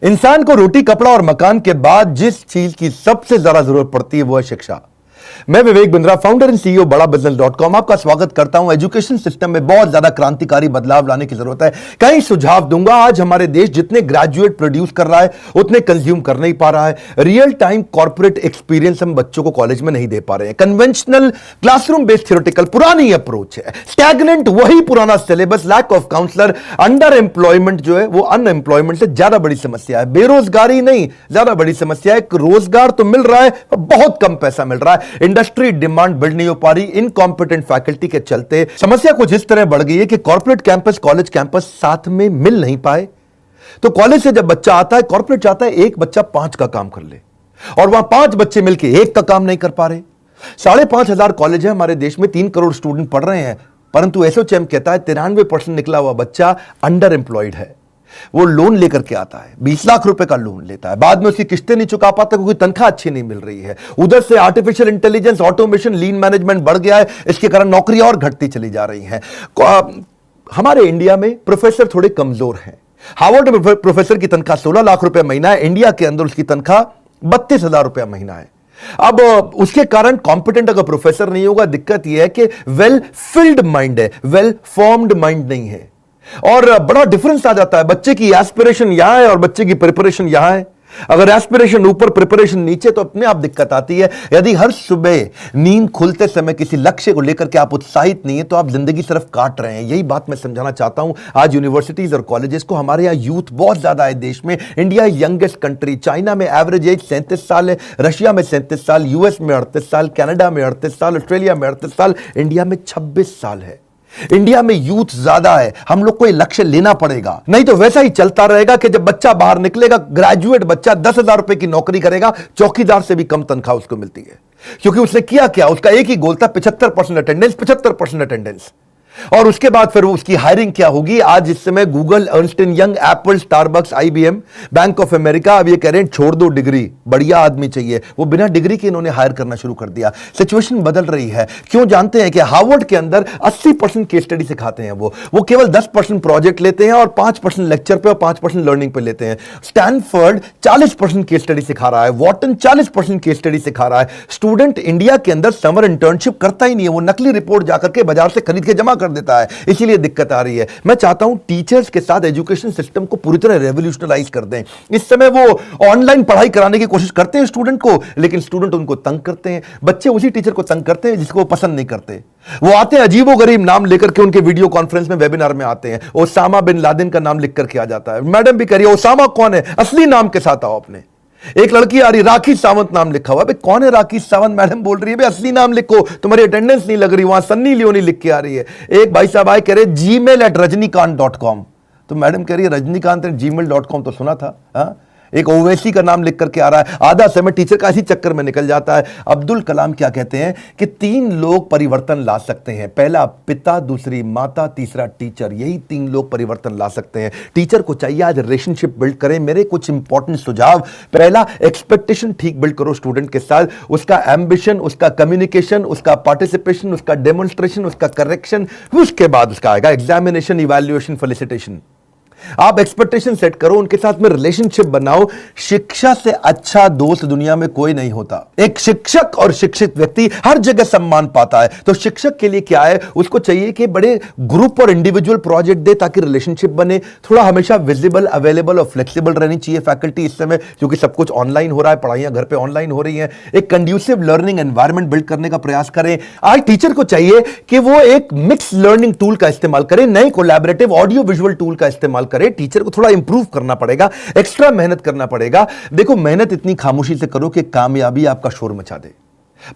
इंसान को रोटी, कपड़ा और मकान के बाद जिस चीज की सबसे ज्यादा जरूरत पड़ती है वो है शिक्षा। मैं Vivek Bindra, founder and CEO बड़ा बिजनेस.com आपका स्वागत करता हूं। एजुकेशन सिस्टम में बहुत ज्यादा क्रांतिकारी बदलाव लाने की जरूरत है। कई सुझाव दूंगा। आज हमारे देश जितने ग्रेजुएट प्रोड्यूस कर रहा है उतने कंज्यूम कर नहीं पा रहा है। रियल टाइम कॉर्पोरेट एक्सपीरियंस हम बच्चों को कॉलेज में नहीं दे पा रहे हैं। कन्वेंशनल क्लासरूम बेस्ड थ्योरेटिकल पुरानी अप्रोच है। स्टैग्नेंट वही पुराना syllabus, lack of counsellor, under employment जो है वो अनएम्प्लॉयमेंट से ज्यादा बड़ी समस्या है। बेरोजगारी नहीं, ज्यादा बड़ी समस्या है। रोजगार तो मिल रहा है, बहुत कम पैसा मिल रहा है। इंडस्ट्री डिमांड बिल्ड नहीं हो पा रही। इनकॉम्पिटेंट फैकल्टी के चलते समस्या कुछ इस तरह बढ़ गई है कि कॉर्पोरेट कैंपस, कॉलेज कैंपस साथ में मिल नहीं पाए। तो कॉलेज से जब बच्चा आता है, कॉर्पोरेट चाहता है एक बच्चा 5 का काम कर ले, और वहां 5 बच्चे मिलकर 1 का काम नहीं कर पा रहे। 5,500 कॉलेज है हमारे देश में, 3 करोड़ स्टूडेंट पढ़ रहे हैं, परंतु एसोचैम कहता है 93% निकला हुआ बच्चा अंडर एम्प्लॉयड है। वो लोन लेकर के आता है, 20 लाख रुपए का लोन लेता है, बाद में उसकी किस्तें नहीं चुका पाता क्योंकि तनख्वाह अच्छी नहीं मिल रही है। उधर से आर्टिफिशियल इंटेलिजेंस, ऑटोमेशन, लीन मैनेजमेंट बढ़ गया है, इसके कारण नौकरियां और घटती चली जा रही हैं। हमारे इंडिया में प्रोफेसर थोड़े कमजोर हैं। हार्वर्ड में प्रोफेसर की तनख्वाह 16 लाख रुपए महीना है, इंडिया के अंदर उसकी तनख्वाह 32,000 रुपया महीना है। अब उसके कारण कॉम्पिटेंट अगर प्रोफेसर नहीं होगा, दिक्कत यह है कि वेल फिल्ड माइंड है, वेल फॉर्म्ड माइंड नहीं है, और बड़ा डिफरेंस आ जाता है। बच्चे की एस्पिरेशन यहां है और बच्चे की प्रिपरेशन यहां है। अगर एस्पिरेशन ऊपर, प्रिपरेशन नीचे, तो अपने आप दिक्कत आती है। यदि हर सुबह नींद खुलते समय किसी लक्ष्य को लेकर के आप उत्साहित नहीं है तो आप जिंदगी सिर्फ काट रहे हैं। यही बात मैं समझाना चाहता हूं आज यूनिवर्सिटीज और कॉलेजेस को। हमारे यहां यूथ बहुत ज्यादा है देश में। India youngest country. चाइना में एवरेज एज 37 साल है, रशिया में 37 साल, यूएस में 38 साल, कनाडा में 38 साल, ऑस्ट्रेलिया में 38 साल, इंडिया में 26 साल है। इंडिया में यूथ ज्यादा है। हम लोग को ये लक्ष्य लेना पड़ेगा, नहीं तो वैसा ही चलता रहेगा कि जब बच्चा बाहर निकलेगा, ग्रेजुएट बच्चा 10,000 रुपए की नौकरी करेगा, चौकीदार से भी कम तनख्वाह उसको मिलती है। क्योंकि उसने किया क्या, उसका एक ही गोल था, 75% अटेंडेंस, 75% अटेंडेंस। और उसके बाद फिर उसकी हायरिंग क्या होगी। आज इस समय Google, Ernst and young, Apple, Starbucks, IBM, bank of America अब ये कह रहे हैं छोड़ दो डिग्री, बढ़िया आदमी चाहिए। वो बिना डिग्री के इन्होंने हायर करना शुरू कर दिया। सिचुएशन बदल रही है। क्यों जानते हैं कि हार्वर्ड के अंदर 80% केस स्टडी सिखाते हैं। वो केवल 10% प्रोजेक्ट लेते हैं और 5% लेक्चर पे और 5% लर्निंग पे लेते हैं। स्टैनफोर्ड 40% केस स्टडी सिखा रहा है, वॉटन 40% केस स्टडी सिखा रहा है। स्टूडेंट इंडिया के अंदर समर इंटर्नशिप करता ही नहीं है, वो नकली रिपोर्ट जाकर के बाजार से खरीद के जमा कर देता है, इसीलिए दिक्कत आ रही है। मैं चाहता हूं टीचर्स के साथ एजुकेशन सिस्टम को पूरी तरह रेवोल्यूशनलाइज कर दें। इस समय वो ऑनलाइन पढ़ाई कराने की कोशिश करते हैं स्टूडेंट को, लेकिन स्टूडेंट उनको तंग करते हैं। बच्चे उसी टीचर को तंग करते हैं जिसको वो पसंद नहीं करते। वो आते हैं अजीबोगरीब नाम लेकर के, उनके वीडियो कॉन्फ्रेंस में, वेबिनार में आते हैं। ओसामा बिन लादेन का नाम लिख करके आ जाता है। मैडम भी कह रही है ओसामा कौन है, असली नाम के साथ आओ अपने। एक लड़की आ रही, राखी सावंत नाम लिखा हुआ। कौन है राखी सावंत? मैडम बोल रही है असली नाम लिखो, तुम्हारी अटेंडेंस नहीं लग रही। वहां सन्नी लियोनी लिख के आ रही है। एक भाई साहब आए, कह रहे gmail@rajnikant.com। तो मैडम कह रही है rajnikant@gmail.com तो सुना था। हा? एक ओवैसी का नाम लिख करके आ रहा है। आधा समय टीचर का इसी चक्कर में निकल जाता है। अब्दुल कलाम क्या कहते हैं कि 3 लोग परिवर्तन ला सकते हैं, पहला पिता, दूसरी माता, तीसरा टीचर। यही 3 लोग परिवर्तन ला सकते हैं। टीचर को चाहिए आज रिलेशनशिप बिल्ड करें। मेरे कुछ इंपॉर्टेंट सुझाव। पहला, एक्सपेक्टेशन ठीक बिल्ड करो स्टूडेंट के साथ। उसका एम्बिशन, उसका कम्युनिकेशन, उसका पार्टिसिपेशन, उसका डेमोन्स्ट्रेशन, उसका करेक्शन। उसके बाद उसका आएगा एग्जामिनेशन, इवैल्यूएशन, फेलिसिटेशन। आप एक्सपेक्टेशन सेट करो, उनके साथ में रिलेशनशिप बनाओ। शिक्षा से अच्छा दोस्त दुनिया में कोई नहीं होता। एक शिक्षक और शिक्षित व्यक्ति हर जगह सम्मान पाता है। तो शिक्षक के लिए क्या है, उसको चाहिए कि बड़े ग्रुप और इंडिविजुअल प्रोजेक्ट दे ताकि रिलेशनशिप बने। थोड़ा हमेशा विजिबल, अवेलेबल और फ्लेक्सिबल रहनी चाहिए फैकल्टी इस समय, क्योंकि सब कुछ ऑनलाइन हो रहा है, पढ़ाइयां घर पे ऑनलाइन हो रही हैं। एक कंड्यूसिव लर्निंग एनवायरनमेंट बिल्ड करने का प्रयास करें। आज टीचर को चाहिए कि वो एक मिक्स लर्निंग टूल का इस्तेमाल करें, नए कोलैबोरेटिव ऑडियो विजुअल टूल का इस्तेमाल करे। टीचर को थोड़ा इंप्रूव करना पड़ेगा, एक्स्ट्रा मेहनत करना पड़ेगा। देखो, मेहनत इतनी खामोशी से करो कि कामयाबी आपका शोर मचा दे।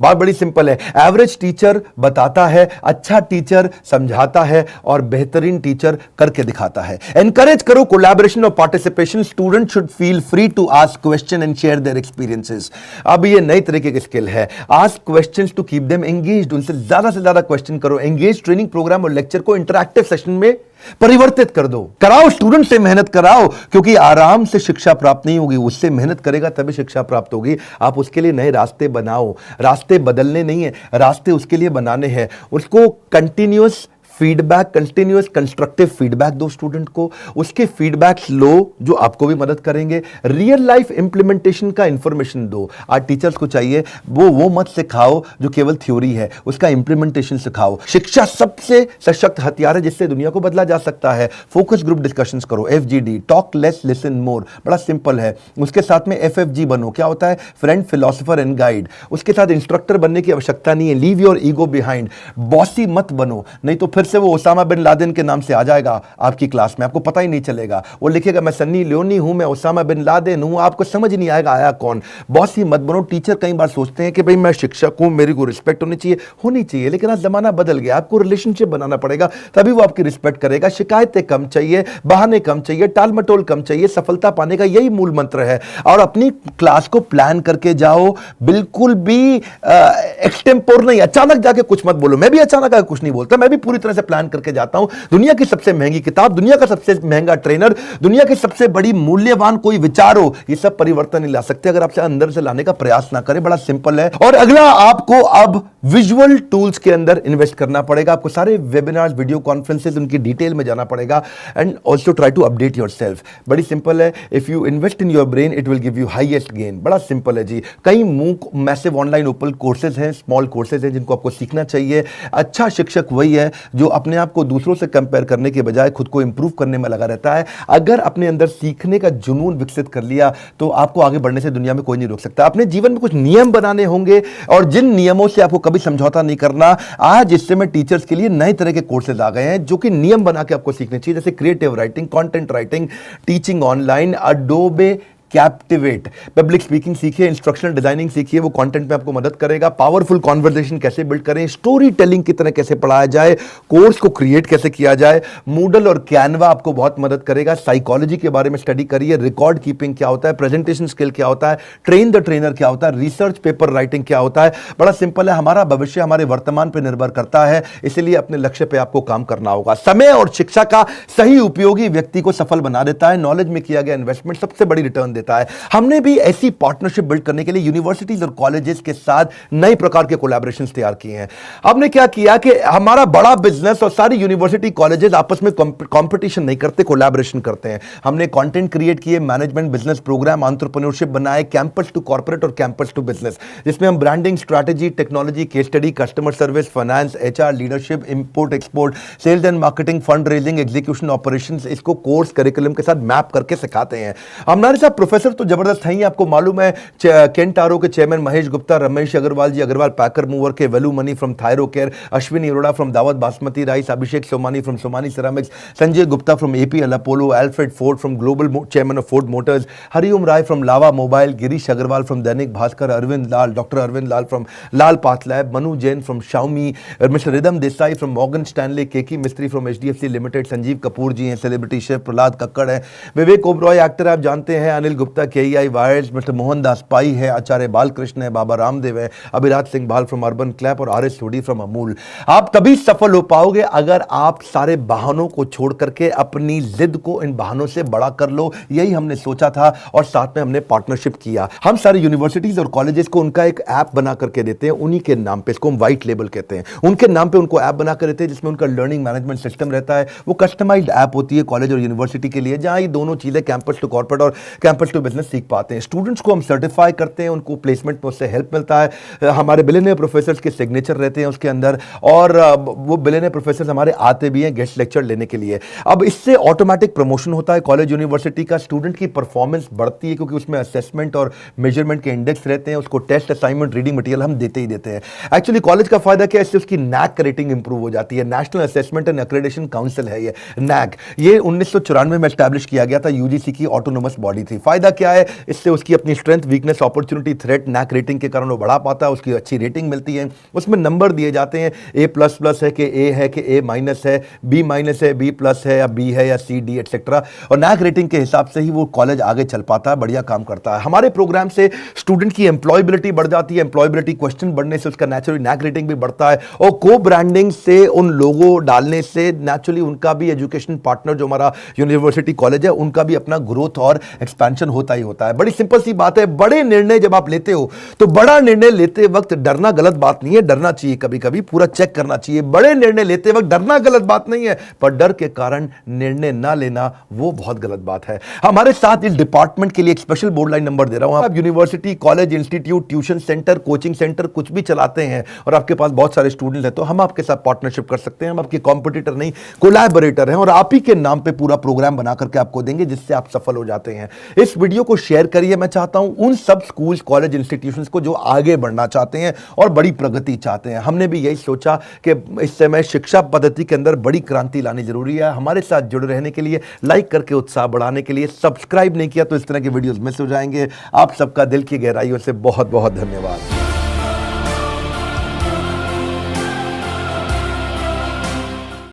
बात बड़ी सिंपल है। एवरेज टीचर बताता है, अच्छा टीचर समझाता है, और बेहतरीन टीचर करके दिखाता है। एनकरेज करो कोलैबोरेशन और participation. Student should feel free to ask question and share their experiences. अब ये नई तरीके की स्किल है, ask questions to keep them engaged. उनसे ज्यादा से ज्यादा क्वेश्चन करो। एंगेज ट्रेनिंग प्रोग्राम और लेक्चर को इंटरैक्टिव सेशन में परिवर्तित कर दो। कराओ, स्टूडेंट से मेहनत कराओ, क्योंकि आराम से शिक्षा प्राप्त नहीं होगी, उससे मेहनत करेगा तभी शिक्षा प्राप्त होगी। आप उसके लिए नए रास्ते बनाओ। रास्ते बदलने नहीं है, रास्ते उसके लिए बनाने हैं। उसको continuous feedback, continuous constructive feedback दो स्टूडेंट को, उसके फीडबैक्स लो जो आपको भी मदद करेंगे। रियल लाइफ इंप्लीमेंटेशन का इंफॉर्मेशन दो। आज टीचर्स को चाहिए वो मत सिखाओ जो केवल थ्योरी है, उसका इंप्लीमेंटेशन सिखाओ। शिक्षा सबसे सशक्त हथियार है जिससे दुनिया को बदला जा सकता है। फोकस ग्रुप डिस्कशंस करो, FGD, talk less listen more, बड़ा सिंपल है। उसके साथ में FFG बनो, क्या होता है? Friend, philosopher and guide. उसके साथ इंस्ट्रक्टर बनने की आवश्यकता नहीं है, leave your ego behind. Bossy मत बनो, नहीं तो फिर से वो ओसामा बिन लादेन के नाम से आ जाएगा आपकी क्लास में, आपको पता ही नहीं चलेगा। वो लिखेगा मैं सन्नी लियोनी हूं, मैं ओसामा बिन लादेन हूं, आपको समझ नहीं आएगा आया कौन। बॉसी मत बनो। टीचर कई बार सोचते हैं कि भाई मैं शिक्षक हूं, मेरी को रिस्पेक्ट होनी चाहिए, लेकिन आज जमाना बदल गया, आपको रिलेशनशिप बनाना पड़ेगा, तभी वो आपकी रिस्पेक्ट करेगा। शिकायतें कम चाहिए, बहाने कम चाहिए, टाल मटोल कम चाहिए। सफलता पाने का यही मूल मंत्र है। और अपनी क्लास को प्लान करके जाओ, बिल्कुल भी एक्सटेम्पोर नहीं, अचानक जाके कुछ मत बोलो। मैं भी अचानक आके कुछ नहीं बोलता, मैं भी पूरी तरह से प्लान करके जाता हूं। दुनिया की सबसे महंगी किताब, दुनिया का सबसे महंगा ट्रेनर, दुनिया की सबसे बड़ी मूल्यवान कोई विचार हो, ये सब परिवर्तन नहीं ला सकते अगर आपसे अंदर से लाने का प्रयास ना करें। बड़ा सिंपल है। और अगला, आपको अब विजुअल टूल्स के अंदर इन्वेस्ट करना पड़ेगा। आपको सारे वेबिनार्स, वीडियो कॉन्फ्रेंसेस, उनकी डिटेल में जाना पड़ेगा। And also try to update yourself. बड़ी सिंपल है। If you invest in your brain it will give you highest gain. बड़ा सिंपल है जी। कई MOOC massive online open courses हैं, स्मॉल कोर्सेज हैं जिनको आपको सीखना चाहिए। अच्छा शिक्षक वही है जो अपने आप को दूसरों से कंपेयर करने के बजाय खुद को इंप्रूव करने में लगा रहता है। अगर अपने अंदर सीखने का जुनून विकसित कर लिया तो आपको आगे बढ़ने से दुनिया में कोई नहीं रोक सकता। अपने जीवन में कुछ नियम बनाने होंगे और जिन नियमों से आपको कभी समझौता नहीं करना। आज इस समय टीचर्स के लिए नए तरह के कोर्सेज आ गए हैं जो कि नियम बना के आपको सीखने चाहिए, जैसे creative writing, content writing, teaching online, Adobe captivate. Public speaking सीखिए, इंस्ट्रक्शनल डिजाइनिंग सीखिए, वो कंटेंट में आपको मदद करेगा। पावरफुल कॉन्वर्सेशन कैसे बिल्ड करें, स्टोरी टेलिंग की तरह कैसे पढ़ाया जाए, कोर्स को क्रिएट कैसे किया जाए। मूडल और कैनवा आपको बहुत मदद करेगा। साइकोलॉजी के बारे में स्टडी करिए, रिकॉर्ड कीपिंग क्या होता है, प्रेजेंटेशन स्किल क्या होता है, ट्रेन द ट्रेनर क्या होता है, रिसर्च पेपर राइटिंग क्या होता है। बड़ा सिंपल है। हमारा भविष्य हमारे वर्तमान पर निर्भर करता है, इसलिए अपने लक्ष्य पर आपको काम करना होगा। समय और शिक्षा का सही उपयोगी व्यक्ति को सफल बना देता है। नॉलेज में किया गया इन्वेस्टमेंट सबसे बड़ी रिटर्न देता है। हमने भी ऐसी पार्टनरशिप बिल्ड करने के लिए यूनिवर्सिटीज और कॉलेजेस के साथ नए प्रकार के कोलैबोरेशंस तैयार किए हैं। हमने क्या किया कि हमारा बड़ा बिजनेस और सारी यूनिवर्सिटी कॉलेजेस आपस में कंपटीशन नहीं करते, कोलैबोरेशन करते हैं। हमने कंटेंट क्रिएट किए, मैनेजमेंट बिजनेस प्रोग्राम, एंटरप्रेन्योरशिप बनाए, कैंपस टू कॉर्पोरेट और कैंपस टू बिजनेस, जिसमें हम branding, strategy, technology, case study, customer service, finance, HR, leadership, import export, sales and marketing, fund raising, execution, operations, इसको course curriculum के साथ map करके सिखाते हैं। हमारे साथ प्रोफेसर तो जबरदस्त है ही। आपको मालूम है केंटारो के chairman Mahesh Gupta, Ramesh Agarwal ji, Agarwal packer mover के Velumani from Thyrocare, Ashwini Arora from Daawat basmati rice, Abhishek Somani from Somani ceramics, Sanjay Gupta from APL Apollo, Alfred Ford from global chairman of Ford Motors, Hariom Rai from Lava mobile, Girish Agarwal from Dainik Bhaskar, Arvind Lal, doctor Arvind Lal from Lal path lab, Manu Jain from Xiaomi, mister Ridham Desai from Morgan Stanley, Keki Mistry from HDFC limited, Sanjeev Kapoor ji हैं, celebrity chef Prahlad Kakkar है, Vivek Oberoi actor आप जानते हैं, Anil Gupta KEI wires, mister Mohandas Pai है, आचार्य बालकृष्ण है, बाबा रामदेव है, अभिराज सिंह बाल from urban clap और RS सोडी फ्रॉम अमूल। आप तभी सफल हो पाओगे अगर आप सारे बहानों को छोड़ करके अपनी जिद को इन बहानों से बड़ा कर लो। यही हमने सोचा था और साथ में हमने पार्टनरशिप किया। हम सारी यूनिवर्सिटीज और कॉलेजेस को उनका एक ऐप बना करके देते हैं, उन्हीं के नाम पे, इसको हम व्हाइट लेबल कहते हैं, उनके नाम पे उनको ऐप बना कर देते हैं जिसमें उनका लर्निंग मैनेजमेंट सिस्टम रहता है। वो कस्टमाइज्ड ऐप होती है कॉलेज और यूनिवर्सिटी के लिए, जहां ये दोनों चीजें कैंपस टू कॉर्पोरेट और कैंपस टू बिजनेस सीख पाते हैं। स्टूडेंट्स को हम सर्टिफाई करते हैं, उनको प्लेसमेंट में उससे हेल्प मिलता है। हमारे बिलियनियर प्रोफेसर्स के सिग्नेचर रहते हैं उसके अंदर, और वो बिलियनियर प्रोफेसर्स हमारे आते भी हैं गेस्ट लेक्चर लेने के लिए। अब इससे ऑटोमेटिक प्रमोशन होता है कॉलेज यूनिवर्सिटी का, स्टूडेंट की परफॉर्मेंस बढ़ती है क्योंकि उसमें असेसमेंट और मेजरमेंट के इंडेक्स रहते हैं, उसको टेस्ट, असाइनमेंट, रीडिंग मटेरियल हम देते ही देते हैं। एक्चुअली कॉलेज का फायदा क्या है, इससे उसकी NAAC रेटिंग इंप्रूव हो जाती है। National assessment and accreditation council है ये NAAC, ये 1994 में एस्टैब्लिश किया गया था, UGC की ऑटोनोमस बॉडी थी। फायदा क्या है, इससे उसकी अपनी strength, weakness, opportunity, threat, NAAC rating के कारण वो बढ़ा पाता है, उसकी अच्छी रेटिंग मिलती है, उसमें नंबर दिए जाते हैं, A++ है कि A है कि A- है, B- है, B+ है या B है या C, D एटसेट्रा, और NAAC रेटिंग के हिसाब से ही वो कॉलेज आगे चल पाता है, बढ़िया काम करता है। हमारे प्रोग्राम से स्टूडेंट की एम्प्लॉयबिलिटी बढ़ जाती है, एम्प्लॉयबिलिटी क्वेश्चन बढ़ने से उसका नेचुरली NAAC रेटिंग भी बढ़ता है, और को ब्रांडिंग से उन लोगों डालने से नेचुरली उनका भी एजुकेशन पार्टनर जो हमारा यूनिवर्सिटी कॉलेज है उनका भी अपना ग्रोथ और एक्सपेंशन टेंशन होता ही होता है। बड़ी सिंपल सी बात है, बड़े निर्णय जब आप लेते हो तो बड़ा निर्णय लेते वक्त डरना गलत बात नहीं है, डरना चाहिए, कभी कभी पूरा चेक करना चाहिए। बड़े निर्णय लेते वक्त डरना गलत बात नहीं है, पर डर के कारण निर्णय ना लेना वो बहुत गलत बात है। हमारे साथ इस डिपार्टमेंट के लिए एक स्पेशल बोर्ड लाइन नंबर दे रहा हूं। आप university, college, institute, tuition centre, coaching centre कुछ भी चलाते हैं और आपके पास बहुत सारे स्टूडेंट्स हैं, तो हम आपके साथ पार्टनरशिप कर सकते हैं। हम आपके कॉम्पिटिटर नहीं, कोलैबोरेटर हैं और आप ही के नाम पे पूरा प्रोग्राम बना करके आपको देंगे जिससे आप सफल हो जाते हैं। इस वीडियो को शेयर करिए। मैं चाहता हूं उन सब स्कूल्स, कॉलेज, इंस्टीट्यूशंस को जो आगे बढ़ना चाहते हैं और बड़ी प्रगति चाहते हैं। हमने भी यही सोचा कि इस समय शिक्षा पद्धति के अंदर बड़ी क्रांति लानी जरूरी है। हमारे साथ जुड़े रहने के लिए, लाइक करके उत्साह बढ़ाने के लिए, सब्सक्राइब नहीं किया तो इस तरह के वीडियोस मिस हो जाएंगे। आप सबका दिल की गहराइयों से बहुत बहुत धन्यवाद।